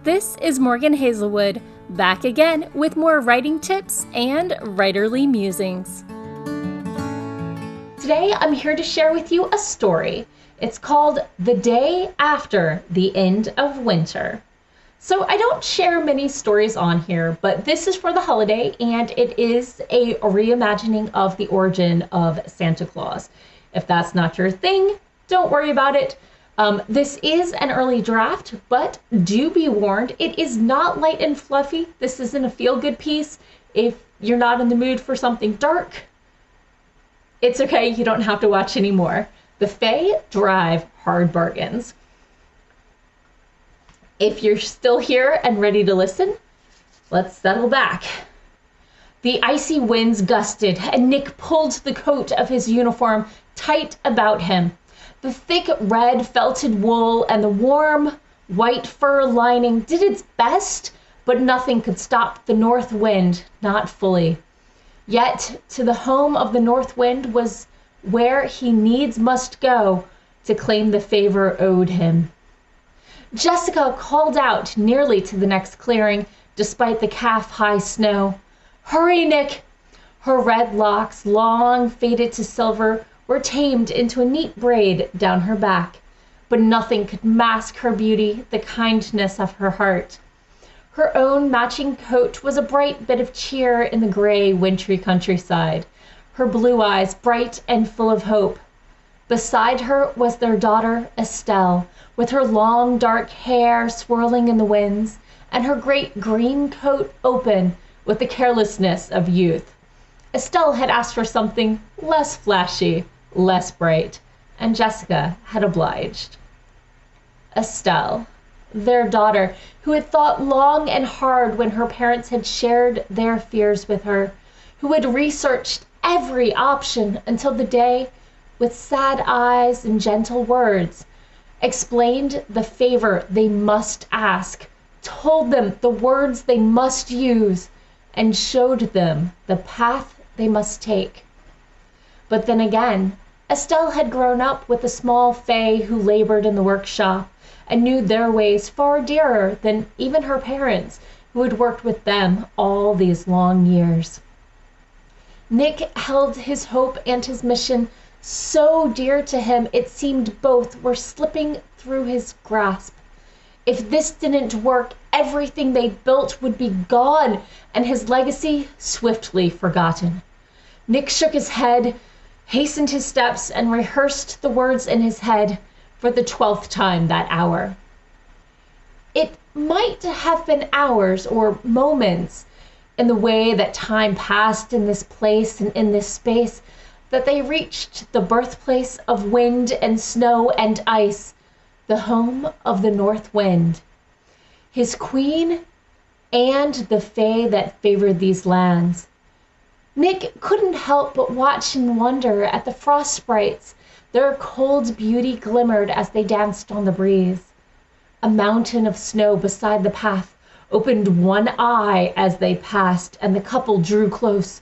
This is Morgan Hazelwood, back again with more writing tips and writerly musings. Today I'm here to share with you a story. It's called The Day After the End of Winter. So I don't share many stories on here, but this is for the holiday and it is a reimagining of the origin of Santa Claus. If that's not your thing, don't worry about it. This is an early draft, but do be warned, it is not light and fluffy. This isn't a feel-good piece. If you're not in the mood for something dark, it's okay, you don't have to watch anymore. The Fae drive hard bargains. If you're still here and ready to listen, let's settle back. The icy winds gusted, and Nick pulled the coat of his uniform tight about him. The thick red felted wool and the warm white fur lining did its best, but nothing could stop the north wind, not fully. Yet to the home of the north wind was where he needs must go to claim the favor owed him. Jessica called out nearly to the next clearing, despite the calf-high snow. "Hurry, Nick!" Her red locks, long faded to silver, were tamed into a neat braid down her back, but nothing could mask her beauty, the kindness of her heart. Her own matching coat was a bright bit of cheer in the gray, wintry countryside, her blue eyes bright and full of hope. Beside her was their daughter, Estelle, with her long dark hair swirling in the winds, and her great green coat open with the carelessness of youth. Estelle had asked for something less flashy, less bright, and Jessica had obliged. Estelle, their daughter, who had thought long and hard when her parents had shared their fears with her, who had researched every option until the day, with sad eyes and gentle words, explained the favor they must ask, told them the words they must use, and showed them the path they must take. But then again, Estelle had grown up with a small Fae who labored in the workshop and knew their ways far dearer than even her parents, who had worked with them all these long years. Nick held his hope and his mission so dear to him it seemed both were slipping through his grasp. If this didn't work, everything they built would be gone and his legacy swiftly forgotten. Nick shook his head, hastened his steps, and rehearsed the words in his head for the 12th time that hour. It might have been hours or moments in the way that time passed in this place and in this space that they reached the birthplace of wind and snow and ice, the home of the North Wind, his queen and the Fae that favored these lands. Nick couldn't help but watch and wonder at the frost sprites. Their cold beauty glimmered as they danced on the breeze. A mountain of snow beside the path opened one eye as they passed, and the couple drew close,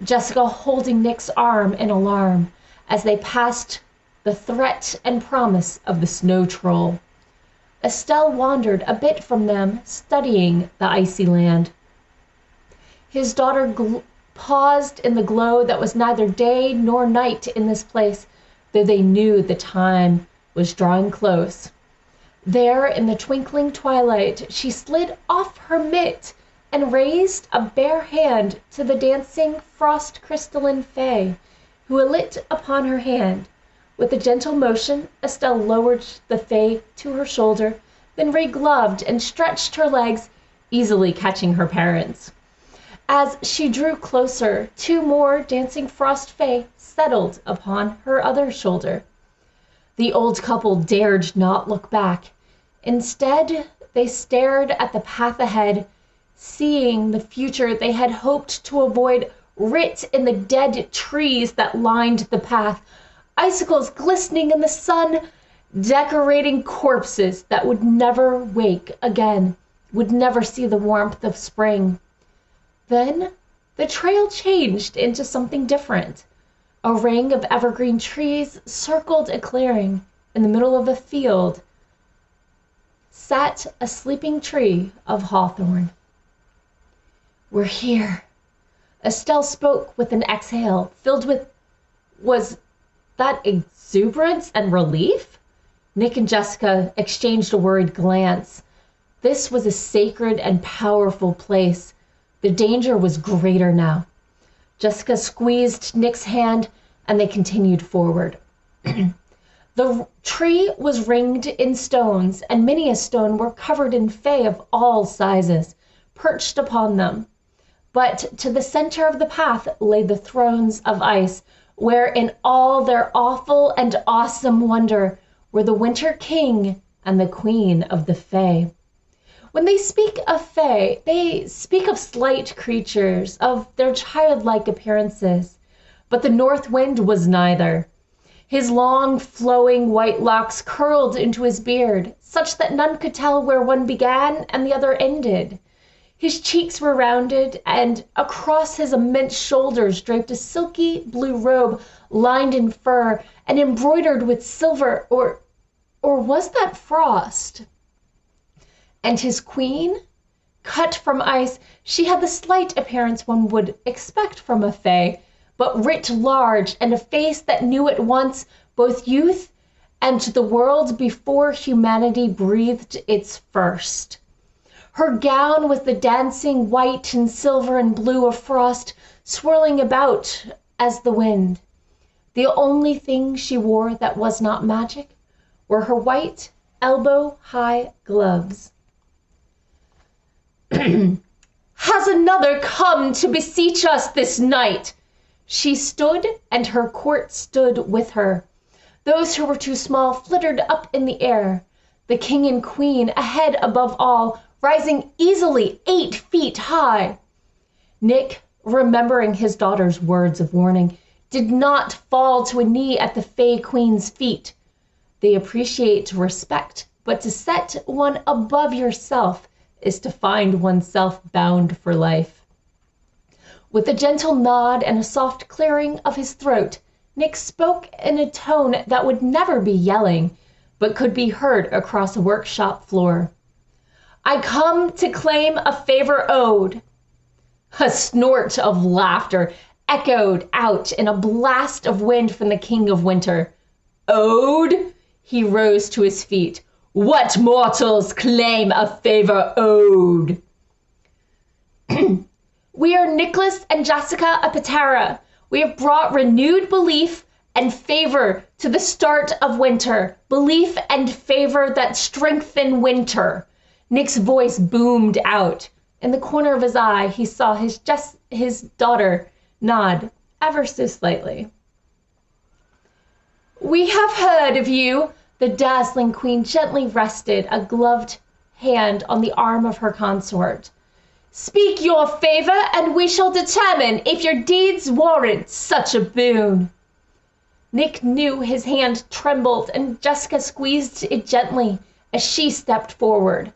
Jessica holding Nick's arm in alarm as they passed the threat and promise of the snow troll. Estelle wandered a bit from them, studying the icy land. His daughter paused in the glow that was neither day nor night in this place, though they knew the time was drawing close. There in the twinkling twilight, she slid off her mitt and raised a bare hand to the dancing frost crystalline Fae, who alit upon her hand. With a gentle motion, Estelle lowered the Fae to her shoulder, then regloved and stretched her legs, easily catching her parents. As she drew closer, two more dancing frost Fae settled upon her other shoulder. The old couple dared not look back. Instead, they stared at the path ahead, seeing the future they had hoped to avoid writ in the dead trees that lined the path, icicles glistening in the sun, decorating corpses that would never wake again, would never see the warmth of spring. Then the trail changed into something different. A ring of evergreen trees circled a clearing in the middle of a field. sat a sleeping tree of hawthorn. "We're here." Estelle spoke with an exhale filled with, was that exuberance and relief? Nick and Jessica exchanged a worried glance. This was a sacred and powerful place. The danger was greater now. Jessica squeezed Nick's hand and they continued forward. The tree was ringed in stones, and many a stone were covered in fae of all sizes, perched upon them. But to the center of the path lay the thrones of ice, where in all their awful and awesome wonder were the Winter King and the Queen of the Fae. When they speak of fae, they speak of slight creatures, of their childlike appearances. But the North Wind was neither. His long, flowing white locks curled into his beard, such that none could tell where one began and the other ended. His cheeks were rounded, and across his immense shoulders draped a silky blue robe lined in fur and embroidered with silver, or was that frost? And his queen? Cut from ice, she had the slight appearance one would expect from a fae, but writ large, and a face that knew at once both youth and the world before humanity breathed its first. Her gown was the dancing white and silver and blue of frost, swirling about as the wind. The only thing she wore that was not magic were her white, elbow-high gloves. "Has another come to beseech us this night?" She stood, and her court stood with her. Those who were too small flittered up in the air. The king and queen, ahead above all, rising easily 8 feet high. Nick, remembering his daughter's words of warning, did not fall to a knee at the Fae Queen's feet. They appreciate respect, but to set one above yourself is to find oneself bound for life. With a gentle nod and a soft clearing of his throat, Nick spoke in a tone that would never be yelling, but could be heard across a workshop floor. "I come to claim a favor owed." A snort of laughter echoed out in a blast of wind from the King of Winter. "Owed?" He rose to his feet. "What mortals claim a favor owed?" "We are Nicholas and Jessica Apatera. We have brought renewed belief and favor to the start of winter. Belief and favor that strengthen winter." Nick's voice boomed out. In the corner of his eye, he saw his daughter nod ever so slightly. "We have heard of you." The dazzling queen gently rested a gloved hand on the arm of her consort. "Speak your favor, and we shall determine if your deeds warrant such a boon." Nick knew his hand trembled, and Jessica squeezed it gently as she stepped forward.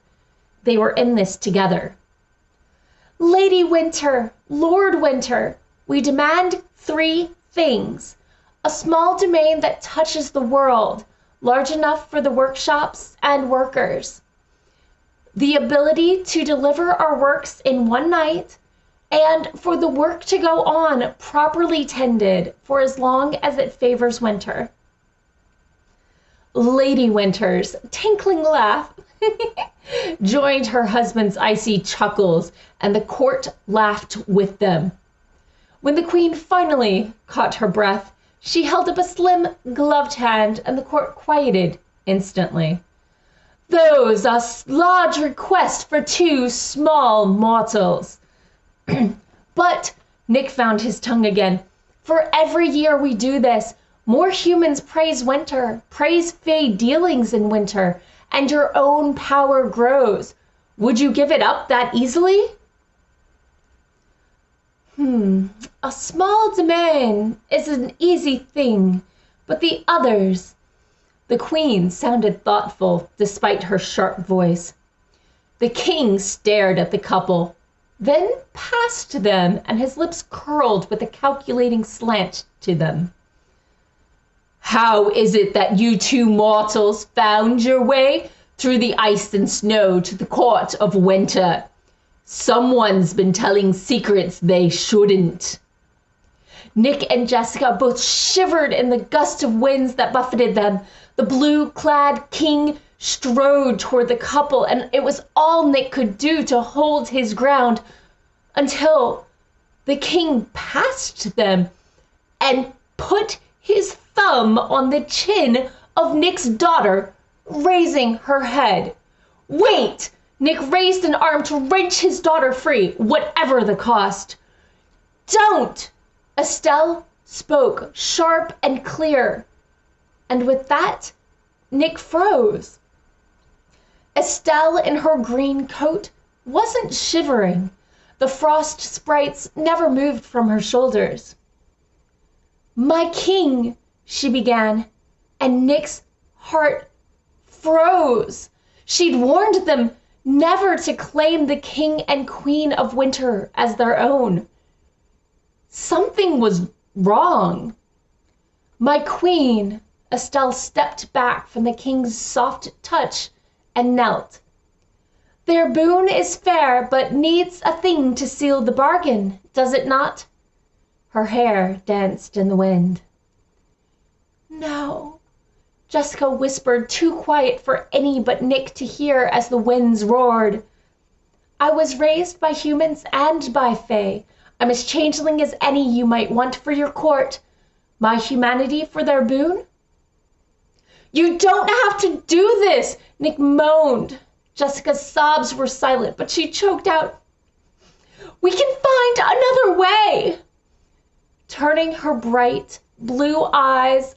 They were in this together. "Lady Winter, Lord Winter, we demand 3 things. A small domain that touches the world, large enough for the workshops and workers. The ability to deliver our works in one night, and for the work to go on properly tended for as long as it favors winter." Lady Winter's tinkling laugh joined her husband's icy chuckles, and the court laughed with them. When the queen finally caught her breath, she held up a slim, gloved hand, and the court quieted instantly. "Those are large requests for 2 small mortals." "But," Nick found his tongue again, "for every year we do this, more humans praise winter, praise fae dealings in winter, and your own power grows. Would you give it up that easily?" A small domain is an easy thing, but the others..." The queen sounded thoughtful despite her sharp voice. The king stared at the couple, then past them, and his lips curled with a calculating slant to them. "How is it that you 2 mortals found your way through the ice and snow to the court of winter. Someone's been telling secrets they shouldn't. Nick and Jessica both shivered in the gust of winds that buffeted them. The blue-clad king strode toward the couple, and it was all Nick could do to hold his ground until the king passed them and put his thumb on the chin of Nick's daughter, raising her head. "Wait!" Nick raised an arm to wrench his daughter free, whatever the cost. "Don't!" Estelle spoke, sharp and clear. And with that, Nick froze. Estelle, in her green coat, wasn't shivering. The frost sprites never moved from her shoulders. "My king," she began, and Nick's heart froze. She'd warned them never to claim the king and queen of winter as their own. Something was wrong. "My queen," Estelle stepped back from the king's soft touch and knelt. "Their boon is fair, but needs a thing to seal the bargain, does it not?" Her hair danced in the wind. "No," Jessica whispered, too quiet for any but Nick to hear as the winds roared. "I was raised by humans and by fae. I'm as changeling as any you might want for your court. My humanity for their boon?" "You don't have to do this," Nick moaned. Jessica's sobs were silent, but she choked out, "We can find another way." Turning her bright blue eyes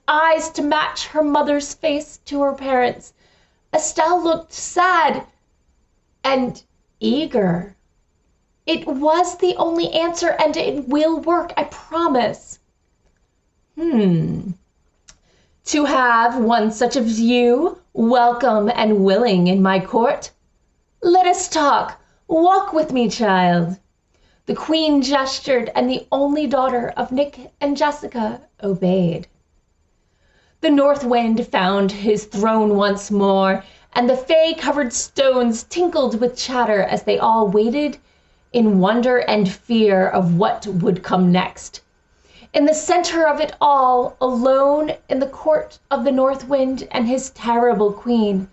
to match her mother's face to her parents', Estelle looked sad and eager. "It was the only answer, and it will work, I promise." To have one such as you, welcome and willing in my court? Let us talk. Walk with me, child." The queen gestured, and the only daughter of Nick and Jessica obeyed. The north wind found his throne once more, and the fae-covered stones tinkled with chatter as they all waited in wonder and fear of what would come next. In the center of it all, alone in the court of the North Wind and his terrible queen,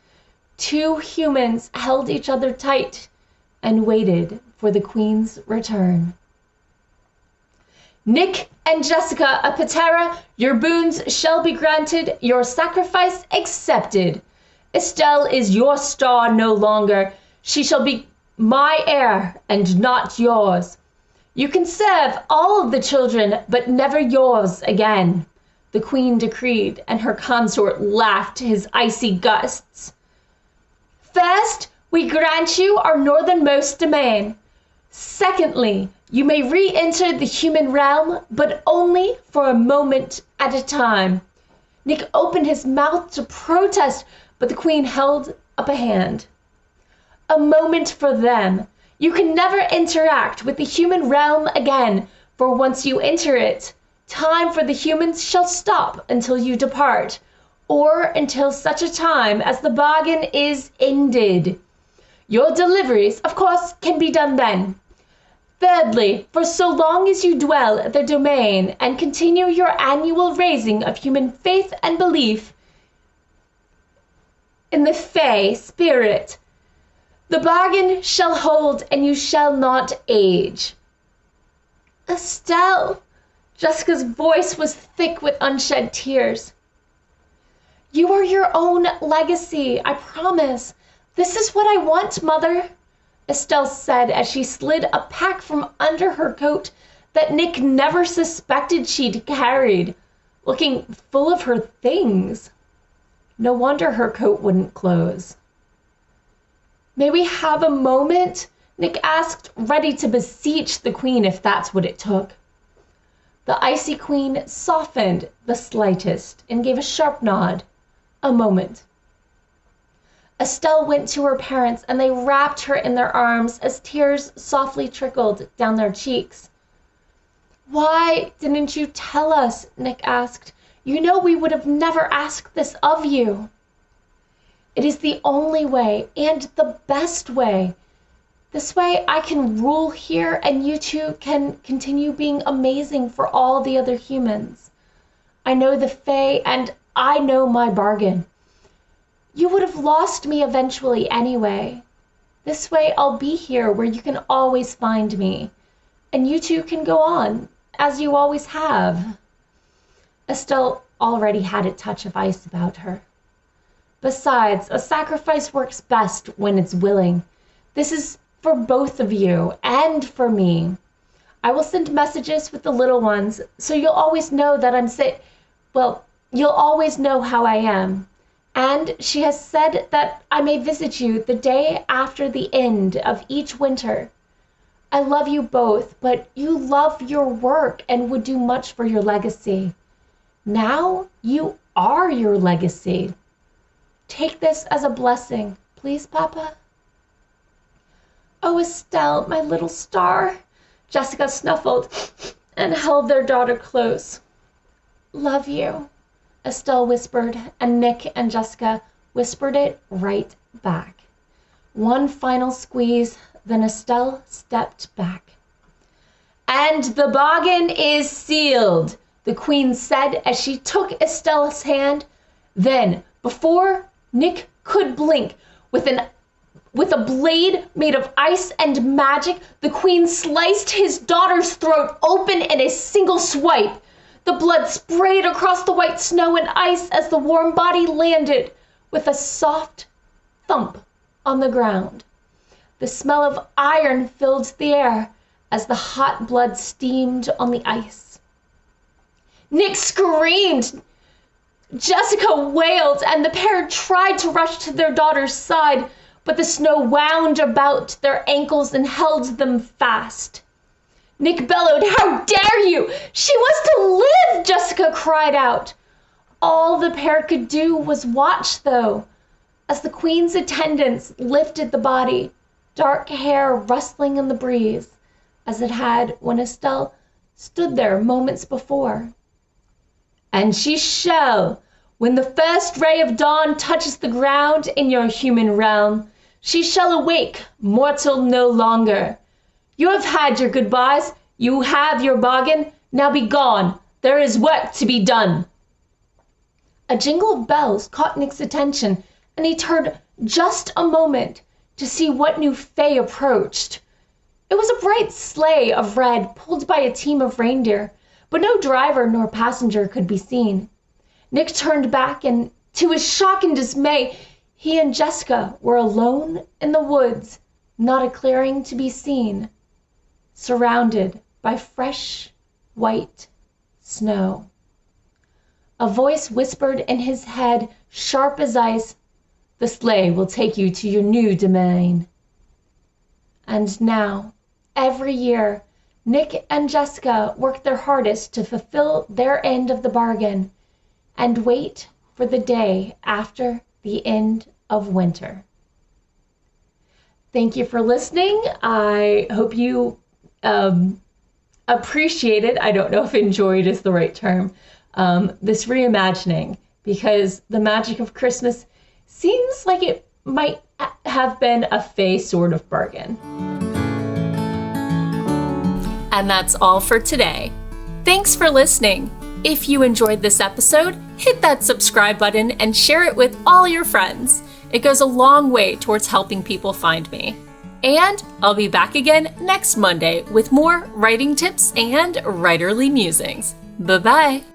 two humans held each other tight and waited for the queen's return. "Nick and Jessica of Patera, your boons shall be granted, your sacrifice accepted. Estelle is your star no longer. She shall be my heir and not yours. You can serve all of the children, but never yours again," the queen decreed, and her consort laughed his icy gusts. "First, we grant you our northernmost domain. Secondly, you may re-enter the human realm, but only for a moment at a time." Nick opened his mouth to protest, but the queen held up a hand. "A moment for them. You can never interact with the human realm again, for once you enter it, time for the humans shall stop until you depart, or until such a time as the bargain is ended. Your deliveries, of course, can be done then. Thirdly, for so long as you dwell at the domain and continue your annual raising of human faith and belief in the fae spirit, the bargain shall hold and you shall not age." "Estelle," Jessica's voice was thick with unshed tears. "You are your own legacy, I promise. This is what I want, Mother," Estelle said as she slid a pack from under her coat that Nick never suspected she'd carried, looking full of her things. No wonder her coat wouldn't close. "May we have a moment?" Nick asked, ready to beseech the queen if that's what it took. The icy queen softened the slightest and gave a sharp nod. A moment. Estelle went to her parents, and they wrapped her in their arms as tears softly trickled down their cheeks. "Why didn't you tell us?" Nick asked. "You know we would have never asked this of you." It is the only way and the best way. This way I can rule here and you two can continue being amazing for all the other humans. I know the Fae and I know my bargain. You would have lost me eventually anyway. This way I'll be here where you can always find me. And you two can go on, as you always have. Estelle already had a touch of ice about her. Besides, a sacrifice works best when it's willing. This is for both of you and for me. I will send messages with the little ones, so you'll always know that I'm sick. Well, you'll always know how I am. And she has said that I may visit you the day after the end of each winter. I love you both, but you love your work and would do much for your legacy. Now you are your legacy. Take this as a blessing, please, Papa. Oh, Estelle, my little star. Jessica snuffled and held their daughter close. Love you, Estelle whispered, and Nick and Jessica whispered it right back. One final squeeze, then Estelle stepped back. And the bargain is sealed, the Queen said as she took Estelle's hand. Then, before Nick could blink, with a blade made of ice and magic, the Queen sliced his daughter's throat open in a single swipe. The blood sprayed across the white snow and ice as the warm body landed with a soft thump on the ground. The smell of iron filled the air as the hot blood steamed on the ice. Nick screamed. Jessica wailed, and the pair tried to rush to their daughter's side, but the snow wound about their ankles and held them fast. Nick bellowed, "How dare you! She wants to live!" Jessica cried out. All the pair could do was watch, though, as the Queen's attendants lifted the body, dark hair rustling in the breeze, as it had when Estelle stood there moments before. And she shall, when the first ray of dawn touches the ground in your human realm, she shall awake, mortal no longer. You have had your goodbyes, you have your bargain, now be gone, there is work to be done. A jingle of bells caught Nick's attention, and he turned just a moment to see what new Fae approached. It was a bright sleigh of red pulled by a team of reindeer, but no driver nor passenger could be seen. Nick turned back, and to his shock and dismay, he and Jessica were alone in the woods, not a clearing to be seen, surrounded by fresh, white snow. A voice whispered in his head, sharp as ice, "The sleigh will take you to your new domain." And now, every year, Nick and Jessica work their hardest to fulfill their end of the bargain and wait for the day after the end of winter. Thank you for listening. I hope you appreciated, I don't know if enjoyed is the right term, this reimagining, because the magic of Christmas seems like it might have been a Fae sort of bargain. And that's all for today. Thanks for listening. If you enjoyed this episode, hit that subscribe button and share it with all your friends. It goes a long way towards helping people find me. And I'll be back again next Monday with more writing tips and writerly musings. Bye-bye.